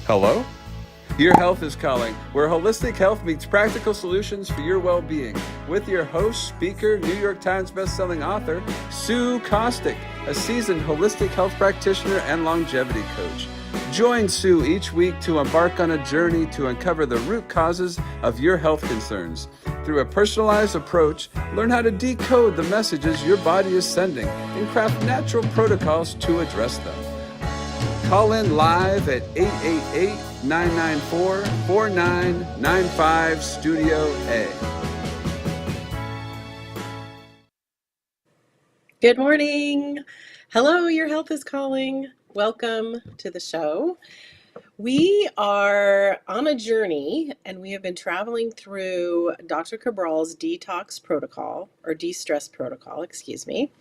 Hello? Your Health is Calling, where holistic health meets practical solutions for your well-being. With your host, speaker, New York Times bestselling author, Sue Kostyk, a seasoned holistic health practitioner and longevity coach. Join Sue each week to embark on a journey to uncover the root causes of your health concerns. Through a personalized approach, learn how to decode the messages your body is sending and craft natural protocols to address them. Call in live at 888-994-4995 Studio A. Good morning. Hello, Your Health is Calling. Welcome to the show. We are on a journey and we have been traveling through Dr. Cabral's detox protocol, or de-stress protocol, excuse me.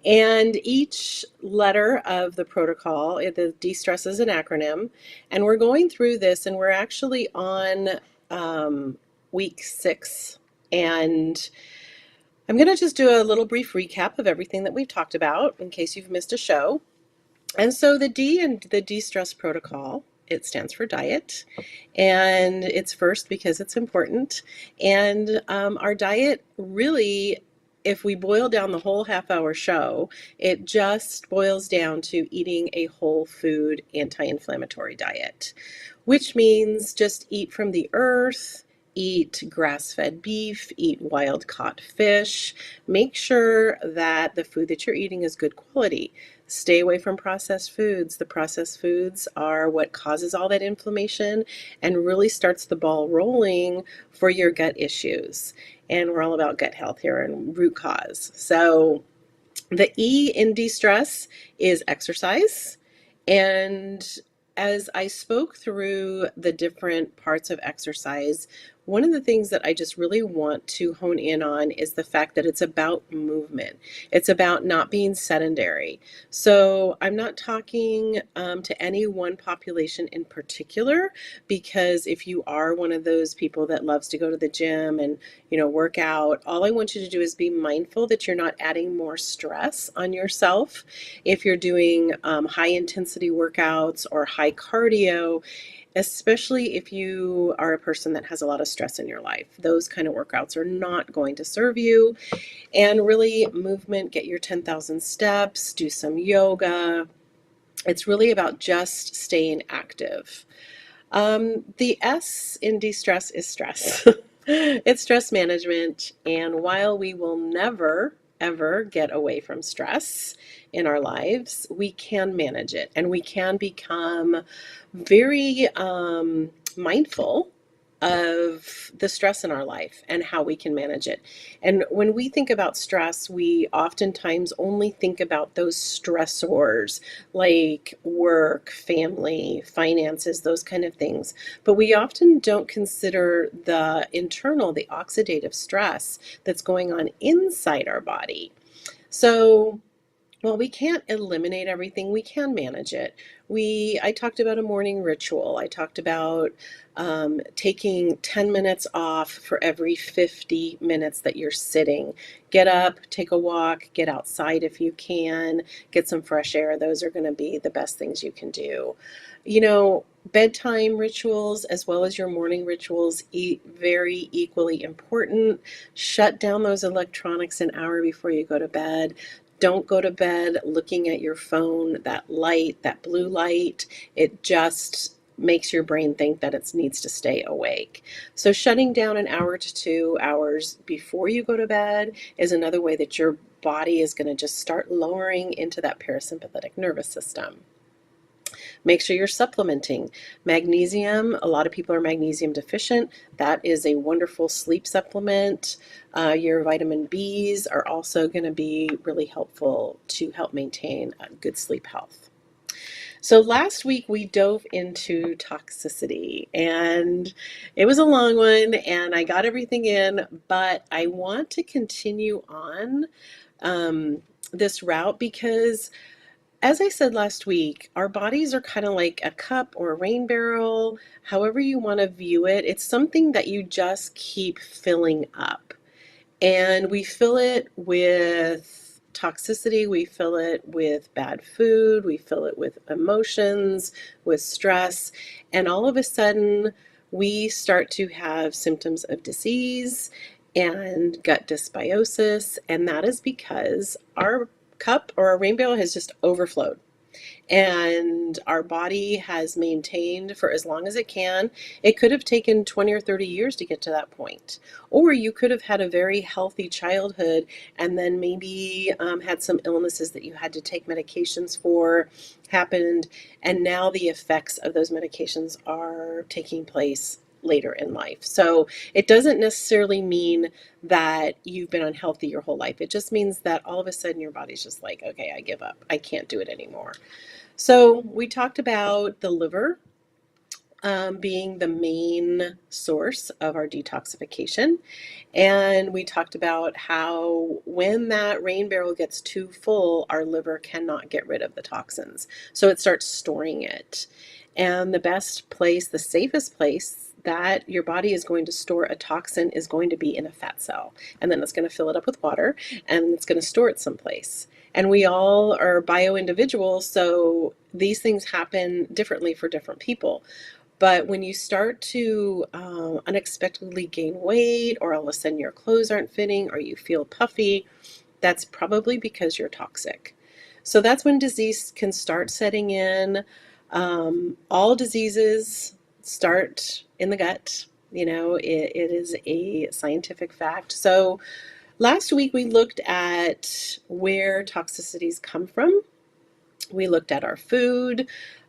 And each letter of the protocol, the de-stress is an acronym, and we're going through this and we're actually on week 6. And I'm going to just do a little brief recap of everything that we've talked about in case you've missed a show. And so the D in the de-stress protocol, it stands for diet, and it's first because it's important. And our diet really, if we boil down the whole half-hour show, it just boils down to eating a whole food anti-inflammatory diet, which means just eat from the earth, eat grass-fed beef, eat wild-caught fish. Make sure that the food that you're eating is good quality. Stay away from processed foods. The processed foods are what causes all that inflammation and really starts the ball rolling for your gut issues. And we're all about gut health here and root cause. So the E in de-stress is exercise. And as I spoke through the different parts of exercise, one of the things that I just really want to hone in on is the fact that it's about movement. It's about not being sedentary. So I'm not talking to any one population in particular, because if you are one of those people that loves to go to the gym and work out, all I want you to do is be mindful that you're not adding more stress on yourself. If you're doing high intensity workouts or high cardio, especially if you are a person that has a lot of stress in your life, those kind of workouts are not going to serve you. And really, movement, get your 10,000 steps, do some yoga. It's really about just staying active. The S in de-stress is stress. It's stress management. And while we will never, ever get away from stress in our lives, we can manage it and we can become very mindful of the stress in our life and how we can manage it. And when we think about stress, we oftentimes only think about those stressors like work, family, finances, those kind of things. But we often don't consider the internal, the oxidative stress that's going on inside our body. So well, we can't eliminate everything. We can manage it. I talked about a morning ritual. I talked about taking 10 minutes off for every 50 minutes that you're sitting. Get up, take a walk, get outside if you can, get some fresh air. Those are going to be the best things you can do. Bedtime rituals as well as your morning rituals, very equally important. Shut down those electronics an hour before you go to bed. Don't go to bed looking at your phone, that light, that blue light. It just makes your brain think that it needs to stay awake. So shutting down an hour to 2 hours before you go to bed is another way that your body is going to just start lowering into that parasympathetic nervous system. Make sure you're supplementing. Magnesium, a lot of people are magnesium deficient. That is a wonderful sleep supplement. Your vitamin Bs are also going to be really helpful to help maintain good sleep health. So last week we dove into toxicity, and it was a long one and I got everything in, but I want to continue on this route because as I said last week, our bodies are kind of like a cup or a rain barrel, however you want to view it. It's something that you just keep filling up. And we fill it with toxicity, we fill it with bad food, we fill it with emotions, with stress, and all of a sudden we start to have symptoms of disease and gut dysbiosis, and that is because our cup or our rainbow has just overflowed. And our body has maintained for as long as it can. It could have taken 20 or 30 years to get to that point. Or you could have had a very healthy childhood and then maybe had some illnesses that you had to take medications for, happened, and now the effects of those medications are taking place later in life. So it doesn't necessarily mean that you've been unhealthy your whole life. It just means that all of a sudden your body's just like, okay, I give up. I can't do it anymore. So we talked about the liver being the main source of our detoxification. And we talked about how when that rain barrel gets too full, our liver cannot get rid of the toxins. So it starts storing it. And the best place, the safest place that your body is going to store a toxin is going to be in a fat cell. And then it's going to fill it up with water and it's going to store it someplace. And we all are bio individuals, so these things happen differently for different people. But when you start to unexpectedly gain weight, or all of a sudden your clothes aren't fitting, or you feel puffy, that's probably because you're toxic. So that's when disease can start setting in. All diseases start in the gut. You know, it is a scientific fact. So last week we looked at where toxicities come from. We looked at our food.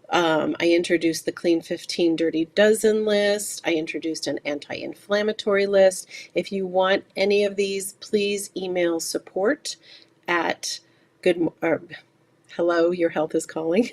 I introduced the Clean 15 Dirty Dozen list. I introduced an anti-inflammatory list. If you want any of these, please email support at hello, your health is calling.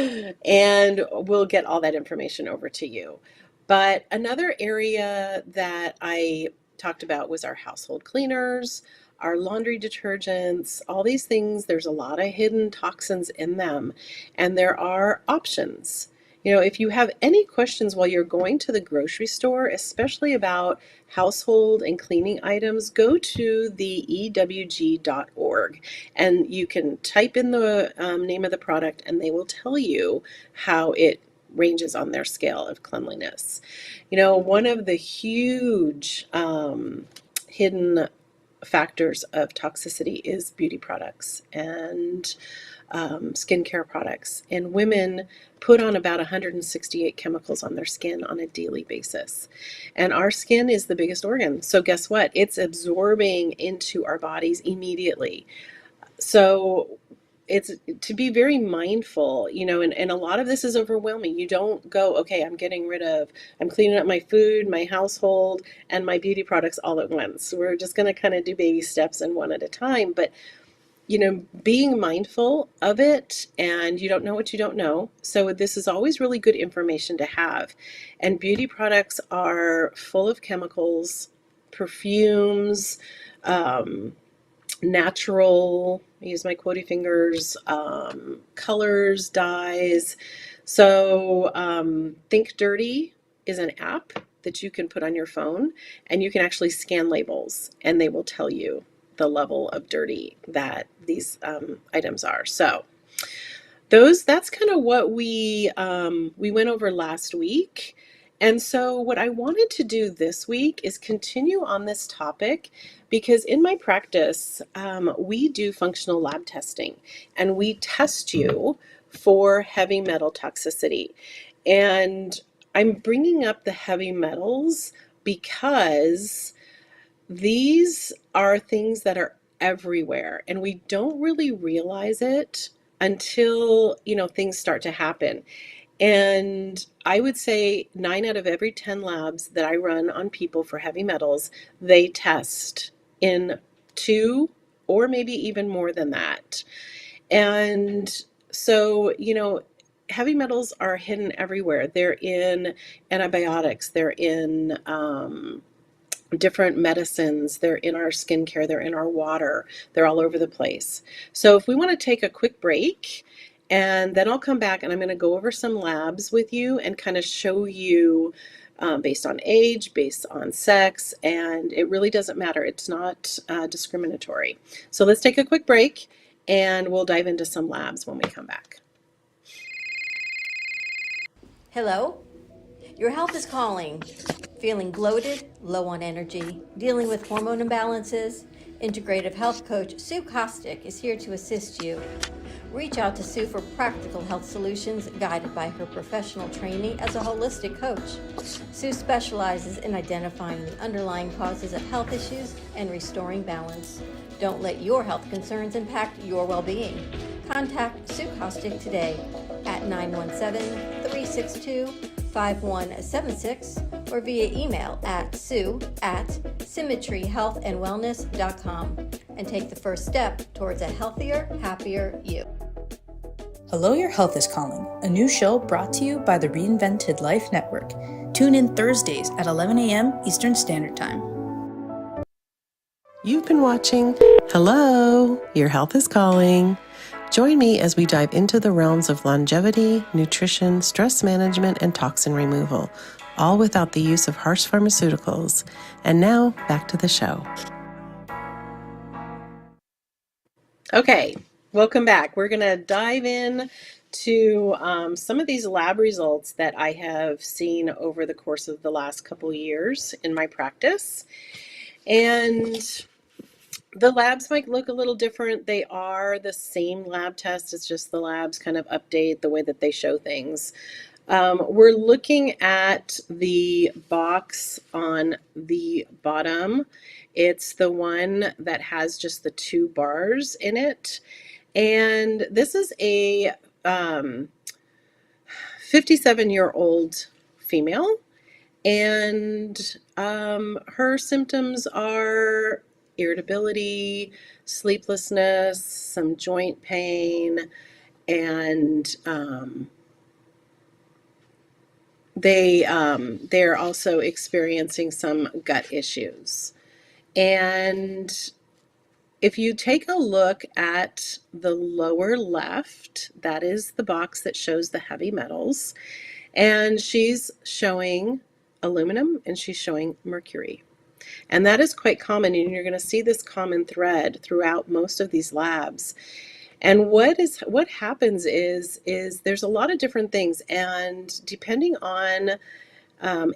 And we'll get all that information over to you. But another area that I talked about was our household cleaners, our laundry detergents, all these things. There's a lot of hidden toxins in them, and there are options. You know, if you have any questions while you're going to the grocery store, especially about household and cleaning items, go to the ewg.org and you can type in the name of the product and they will tell you how it ranges on their scale of cleanliness. You know, one of the huge hidden factors of toxicity is beauty products and skincare products. And women put on about 168 chemicals on their skin on a daily basis. And our skin is the biggest organ. So guess what? It's absorbing into our bodies immediately. So it's to be very mindful, you know, and a lot of this is overwhelming. You don't go, okay, I'm cleaning up my food, my household, and my beauty products all at once. We're just going to kind of do baby steps and one at a time. But, you know, being mindful of it, and you don't know what you don't know. So this is always really good information to have. And beauty products are full of chemicals, perfumes, natural, I use my quotey fingers, colors, dyes. So Think Dirty is an app that you can put on your phone, and you can actually scan labels and they will tell you the level of dirty that these items are. So that's kind of what we went over last week. And so what I wanted to do this week is continue on this topic, because in my practice, we do functional lab testing and we test you for heavy metal toxicity. And I'm bringing up the heavy metals because these are things that are everywhere and we don't really realize it until, you know, things start to happen. And I would say 9 out of every 10 labs that I run on people for heavy metals, they test in 2 or maybe even more than that. And so, you know, heavy metals are hidden everywhere. They're in antibiotics, they're in different medicines, they're in our skincare, they're in our water, they're all over the place. So if we want to take a quick break, and then I'll come back and I'm going to go over some labs with you and kind of show you based on age, based on sex, and it really doesn't matter. It's not discriminatory. So let's take a quick break and we'll dive into some labs when we come back. Hello? Your health is calling. Feeling bloated, low on energy, dealing with hormone imbalances? Integrative health coach Sue Kostyk is here to assist you. Reach out to Sue for practical health solutions guided by her professional training as a holistic coach. Sue specializes in identifying the underlying causes of health issues and restoring balance. Don't let your health concerns impact your well-being. Contact Sue Kostyk today at 917-362-5176 or via email at sue@symmetryhealthandwellness.com and take the first step towards a healthier, happier you. Hello, Your Health is Calling, a new show brought to you by the Reinvented Life Network. Tune in Thursdays at 11 a.m. Eastern Standard Time. You've been watching Hello, Your Health is Calling. Join me as we dive into the realms of longevity, nutrition, stress management, and toxin removal, all without the use of harsh pharmaceuticals. And now, back to the show. Okay, welcome back. We're going to dive in to some of these lab results that I have seen over the course of the last couple years in my practice. And the labs might look a little different. They are the same lab test. It's just the labs kind of update the way that they show things. We're looking at the box on the bottom. It's the one that has just the 2 bars in it. And this is a 57-year-old female. And her symptoms are irritability, sleeplessness, some joint pain, and they're also experiencing some gut issues. And if you take a look at the lower left, that is the box that shows the heavy metals, and she's showing aluminum and she's showing mercury. And that is quite common, and you're going to see this common thread throughout most of these labs. And what happens is there's a lot of different things, and depending on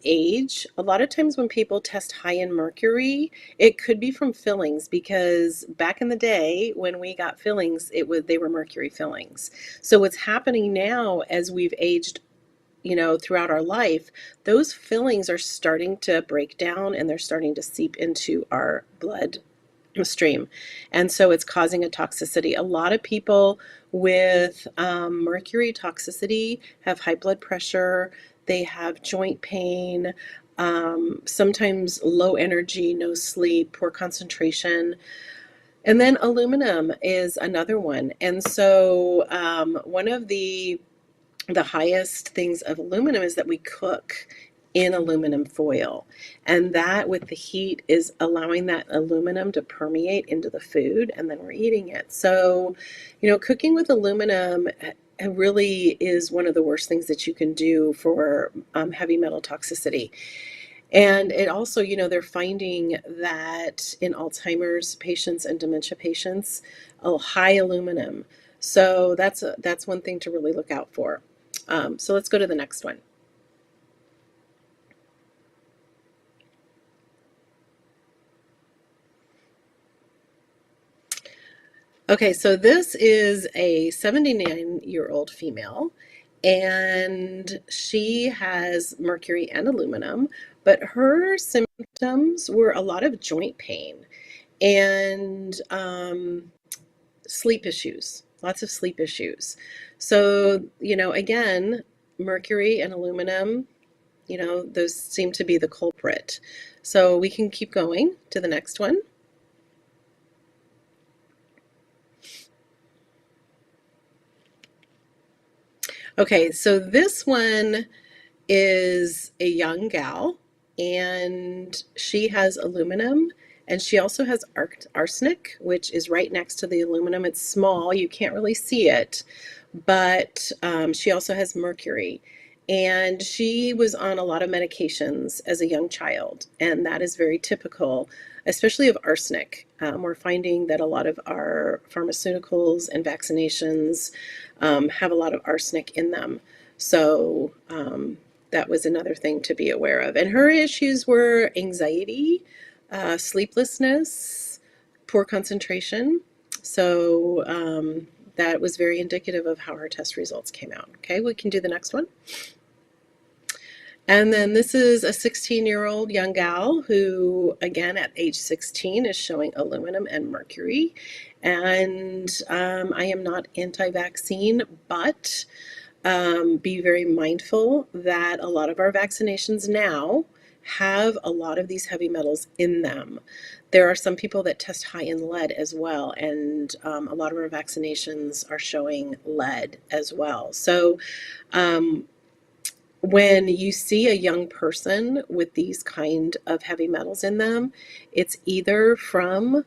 age, a lot of times when people test high in mercury, it could be from fillings, because back in the day when we got fillings, they were mercury fillings. So what's happening now as we've aged throughout our life, those fillings are starting to break down and they're starting to seep into our blood stream. And so it's causing a toxicity. A lot of people with mercury toxicity have high blood pressure, they have joint pain, sometimes low energy, no sleep, poor concentration. And then aluminum is another one. And so one of the highest things of aluminum is that we cook in aluminum foil, and that with the heat is allowing that aluminum to permeate into the food, and then we're eating it. So cooking with aluminum really is one of the worst things that you can do for heavy metal toxicity. And it also, they're finding that in Alzheimer's patients and dementia patients, high aluminum. So that's one thing to really look out for. So let's go to the next one. Okay, so this is a 79-year-old female, and she has mercury and aluminum, but her symptoms were a lot of joint pain and sleep issues, lots of sleep issues. So, again, mercury and aluminum, those seem to be the culprit. So we can keep going to the next one. Okay, so this one is a young gal, and she has aluminum, and she also has arsenic, which is right next to the aluminum. It's small, you can't really see it, but she also has mercury. And she was on a lot of medications as a young child, and that is very typical, especially of arsenic. We're finding that a lot of our pharmaceuticals and vaccinations have a lot of arsenic in them. So that was another thing to be aware of. And her issues were anxiety, sleeplessness, poor concentration. So that was very indicative of how her test results came out. Okay, we can do the next one. And then this is a 16-year-old young gal who, again, at age 16 is showing aluminum and mercury. And I am not anti-vaccine, but be very mindful that a lot of our vaccinations now have a lot of these heavy metals in them. There are some people that test high in lead as well, and a lot of our vaccinations are showing lead as well. So when you see a young person with these kind of heavy metals in them, it's either from,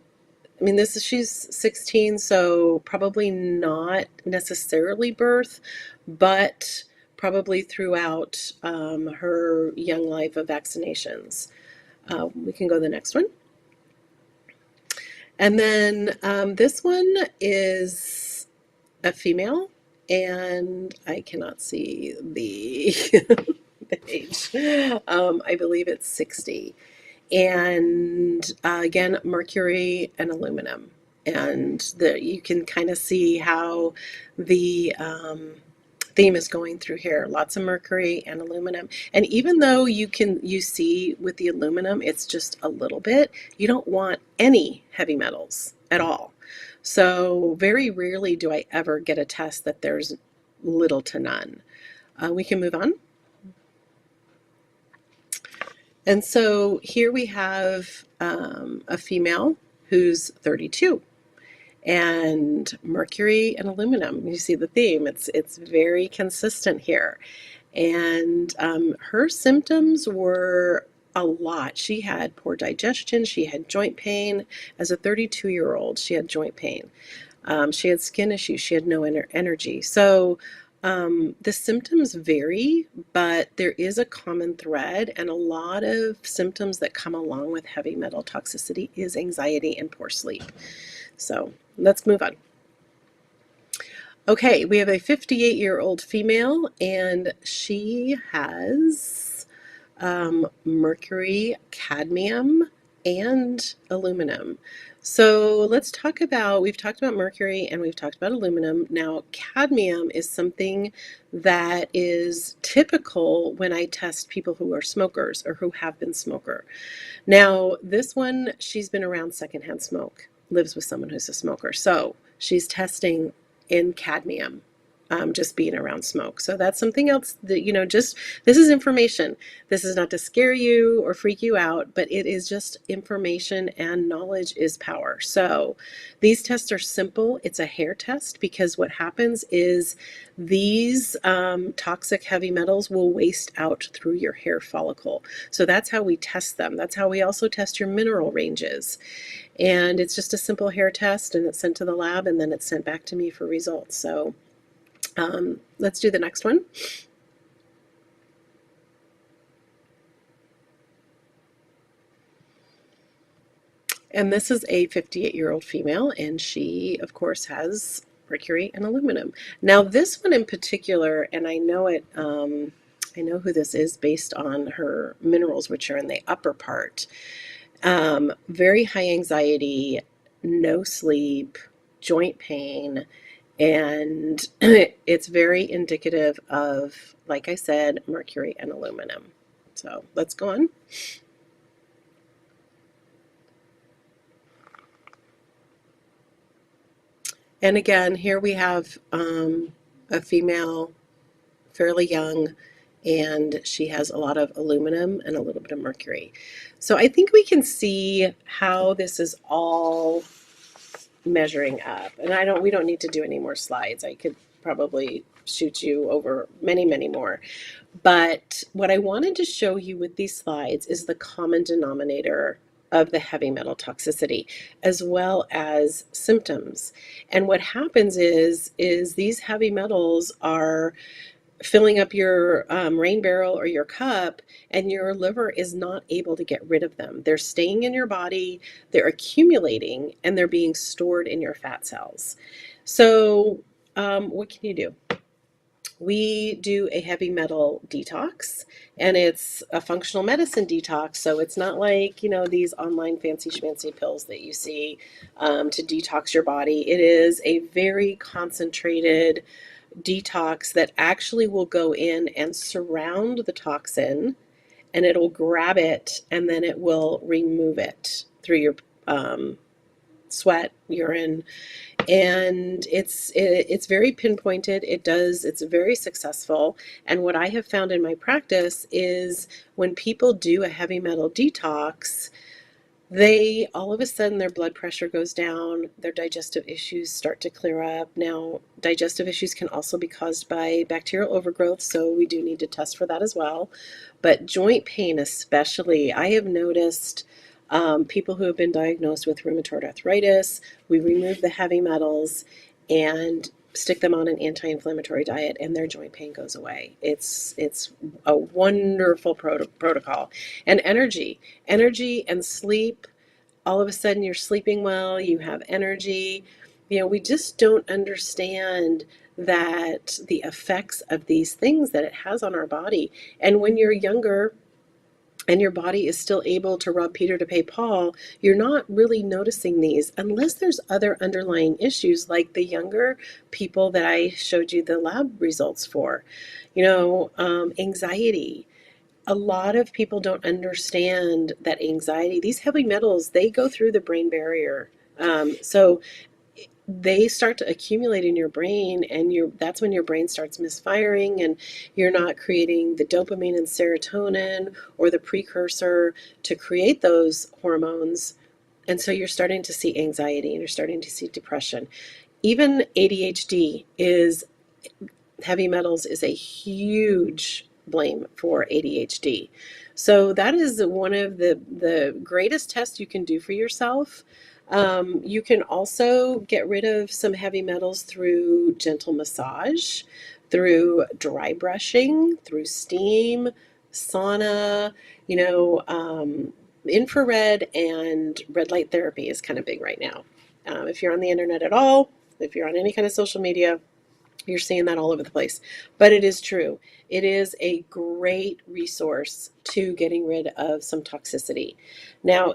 I mean, she's 16, so probably not necessarily birth, but probably throughout her young life of vaccinations. We can go to the next one. And then this one is a female, and I cannot see the, the age. I believe it's 60. And again, mercury and aluminum. And you can kind of see how the theme is going through here. Lots of mercury and aluminum. And even though you see with the aluminum, it's just a little bit, you don't want any heavy metals at all. So very rarely do I ever get a test that there's little to none. We can move on. And so here we have a female who's 32, and mercury and aluminum. You see the theme. It's very consistent here. And her symptoms were a lot. She had poor digestion. She had joint pain. As a 32-year-old, she had joint pain. She had skin issues. She had no energy. So the symptoms vary, but there is a common thread, and a lot of symptoms that come along with heavy metal toxicity is anxiety and poor sleep. So let's move on. Okay, we have a 58-year-old female, and she has mercury, cadmium, and aluminum. So let's talk about, we've talked about mercury and we've talked about aluminum. Now, cadmium is something that is typical when I test people who are smokers or who have been smoker. Now, this one, she's been around secondhand smoke, lives with someone who's a smoker. So she's testing in cadmium. Just being around smoke. So that's something else that, this is information. This is not to scare you or freak you out, but it is just information, and knowledge is power. So these tests are simple. It's a hair test, because what happens is these toxic heavy metals will waste out through your hair follicle. So that's how we test them. That's how we also test your mineral ranges. And it's just a simple hair test, and it's sent to the lab, and then it's sent back to me for results. So let's do the next one. And this is a 58-year-old female, and she, of course, has mercury and aluminum. Now, this one in particular, and I know it, I know who this is based on her minerals, which are in the upper part. Very high anxiety, no sleep, joint pain, and it's very indicative of, like I said, mercury and aluminum. So let's go on. And again, here we have a female, fairly young, and she has a lot of aluminum and a little bit of mercury. So I think we can see how this is all measuring up. And we don't need to do any more slides. I could probably shoot you over many, many more. But what I wanted to show you with these slides is the common denominator of the heavy metal toxicity, as well as symptoms. And what happens is these heavy metals are filling up your rain barrel or your cup, and your liver is not able to get rid of them. They're staying in your body, they're accumulating, and they're being stored in your fat cells. So, what can you do? We do a heavy metal detox, and it's a functional medicine detox. So it's not like, these online fancy schmancy pills that you see to detox your body. It is a very concentrated detox that actually will go in and surround the toxin, and it'll grab it, and then it will remove it through your sweat, urine, and it's very pinpointed. It's very successful. And what I have found in my practice is when people do a heavy metal detox, they all of a sudden their blood pressure goes down, their digestive issues start to clear up. Now, digestive issues can also be caused by bacterial overgrowth, so we do need to test for that as well. But joint pain especially, I have noticed people who have been diagnosed with rheumatoid arthritis, we remove the heavy metals and stick them on an anti-inflammatory diet, and their joint pain goes away. It's a wonderful protocol. And energy and sleep. All of a sudden you're sleeping well, you have energy. We just don't understand that the effects of these things that it has on our body. And when you're younger and your body is still able to rob Peter to pay Paul, you're not really noticing these unless there's other underlying issues, like the younger people that I showed you the lab results for. Anxiety. A lot of people don't understand that anxiety, these heavy metals, they go through the brain barrier. So they start to accumulate in your brain, and that's when your brain starts misfiring, and you're not creating the dopamine and serotonin or the precursor to create those hormones. And so you're starting to see anxiety, and you're starting to see depression. Even ADHD is, heavy metals is a huge blame for ADHD. So that is one of the greatest tests you can do for yourself. You can also get rid of some heavy metals through gentle massage, through dry brushing, through steam, sauna, infrared and red light therapy is kind of big right now. If you're on the internet at all, if you're on any kind of social media, you're seeing that all over the place. But it is true. It is a great resource to getting rid of some toxicity. Now,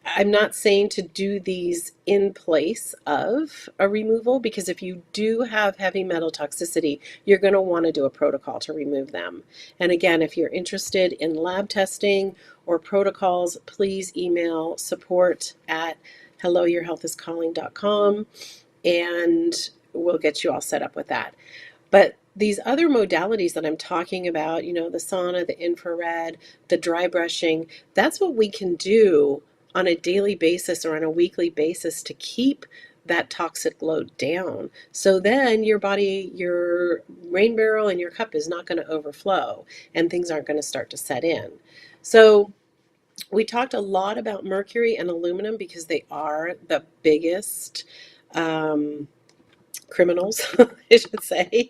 I'm not saying to do these in place of a removal, because if you do have heavy metal toxicity, you're going to want to do a protocol to remove them. And again, if you're interested in lab testing or protocols, please email support@helloyourhealthiscalling.com, and we'll get you all set up with that. But these other modalities that I'm talking about, the sauna, the infrared, the dry brushing, that's what we can do on a daily basis or on a weekly basis to keep that toxic load down. So then your body, your rain barrel and your cup is not going to overflow, and things aren't going to start to set in. So we talked a lot about mercury and aluminum because they are the biggest criminals, I should say,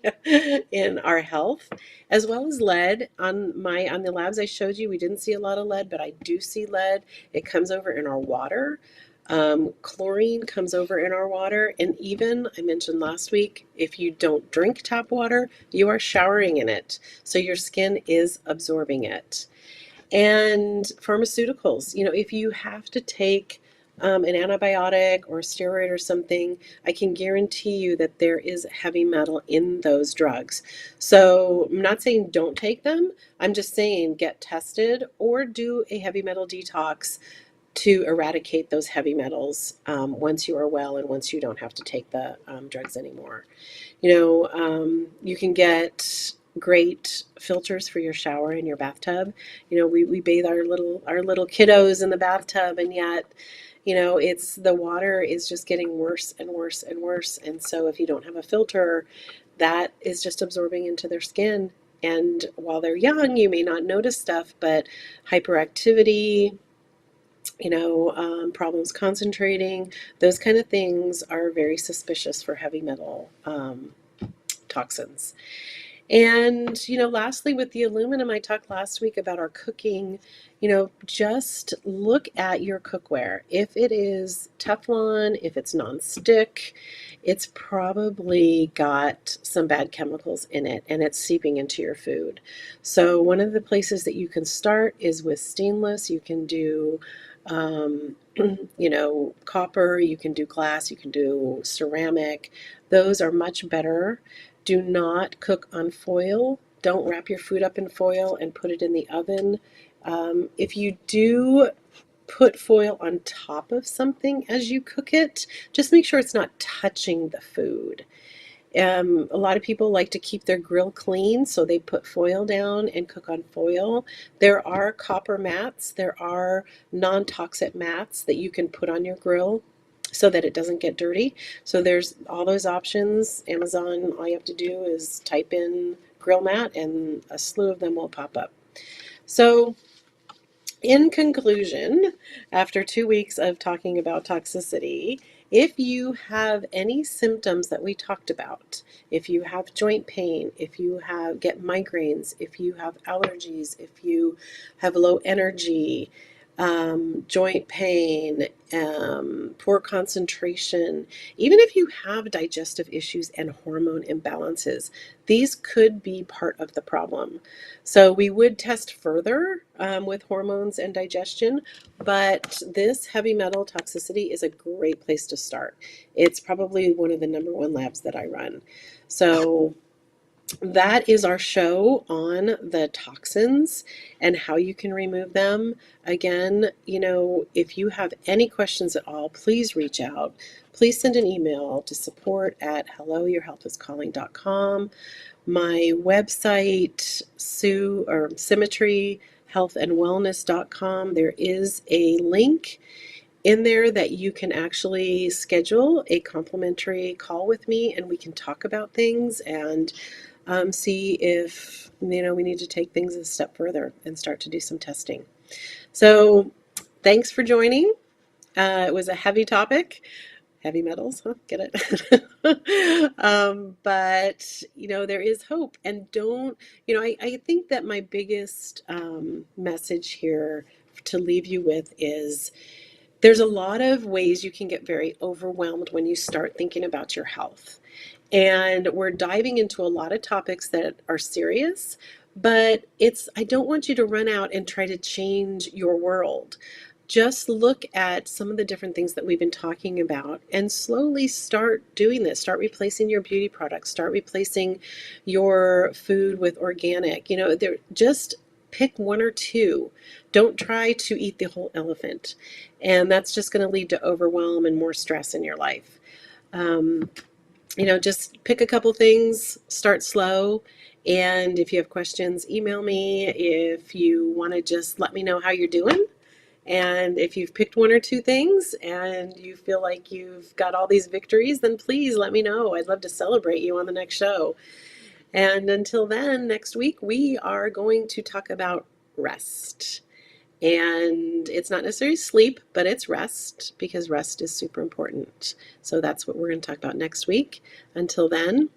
in our health, as well as lead. On the labs I showed you, we didn't see a lot of lead, but I do see lead. It comes over in our water. Chlorine comes over in our water, and even, I mentioned last week, if you don't drink tap water, you are showering in it, so your skin is absorbing it. And pharmaceuticals, if you have to take an antibiotic or a steroid or something, I can guarantee you that there is heavy metal in those drugs. So I'm not saying don't take them. I'm just saying get tested or do a heavy metal detox to eradicate those heavy metals once you are well and once you don't have to take the drugs anymore. You can get great filters for your shower and your bathtub. We bathe our little kiddos in the bathtub, and yet it's the water is just getting worse and worse and worse. And so if you don't have a filter, that is just absorbing into their skin. And while they're young, you may not notice stuff, but hyperactivity, problems concentrating, those kind of things are very suspicious for heavy metal toxins. And, lastly, with the aluminum, I talked last week about our cooking. Just look at your cookware. If it is Teflon, if it's nonstick, it's probably got some bad chemicals in it and it's seeping into your food. So one of the places that you can start is with stainless. You can do copper, you can do glass, you can do ceramic. Those are much better. Do not cook on foil. Don't wrap your food up in foil and put it in the oven. If you do put foil on top of something as you cook it, just make sure it's not touching the food. A lot of people like to keep their grill clean, so they put foil down and cook on foil. There are copper mats. There are non-toxic mats that you can put on your grill so that it doesn't get dirty. So there's all those options. Amazon, all you have to do is type in grill mat and a slew of them will pop up. So in conclusion, after 2 weeks of talking about toxicity, if you have any symptoms that we talked about, if you have joint pain, if you get migraines, if you have allergies, if you have low energy, joint pain, poor concentration, even if you have digestive issues and hormone imbalances, these could be part of the problem. So we would test further with hormones and digestion, but this heavy metal toxicity is a great place to start. It's probably one of the #1 labs that I run. So that is our show on the toxins and how you can remove them. Again, if you have any questions at all, please reach out. Please send an email to support@helloyourhealthiscalling.com. My website, symmetryhealthandwellness.com. There is a link in there that you can actually schedule a complimentary call with me and we can talk about things and see if we need to take things a step further and start to do some testing. So thanks for joining. It was a heavy topic. Heavy metals, huh? Get it? But there is hope. And don't, I think that my biggest message here to leave you with is there's a lot of ways you can get very overwhelmed when you start thinking about your health. And we're diving into a lot of topics that are serious, but I don't want you to run out and try to change your world. Just look at some of the different things that we've been talking about and slowly start doing this. Start replacing your beauty products. Start replacing your food with organic. Just pick one or two. Don't try to eat the whole elephant. And that's just going to lead to overwhelm and more stress in your life. Just pick a couple things, start slow. And if you have questions, email me. If you want to just let me know how you're doing. And if you've picked one or two things and you feel like you've got all these victories, then please let me know. I'd love to celebrate you on the next show. And until then, next week, we are going to talk about rest. And it's not necessarily sleep, but it's rest, because rest is super important. So that's what we're going to talk about next week. Until then,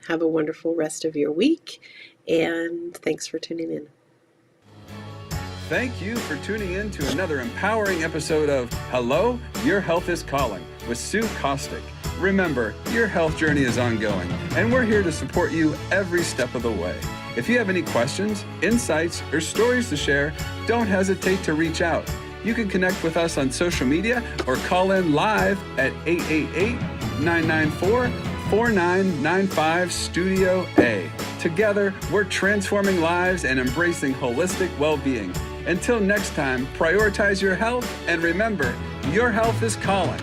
have a wonderful rest of your week, and thanks for tuning in. Thank you for tuning in to another empowering episode of Hello, Your Health is Calling with Sue Kostyk. Remember, your health journey is ongoing, and we're here to support you every step of the way. If you have any questions, insights, or stories to share, don't hesitate to reach out. You can connect with us on social media or call in live at 888-994-4995 Studio A. Together, we're transforming lives and embracing holistic well-being. Until next time, prioritize your health and remember, your health is calling.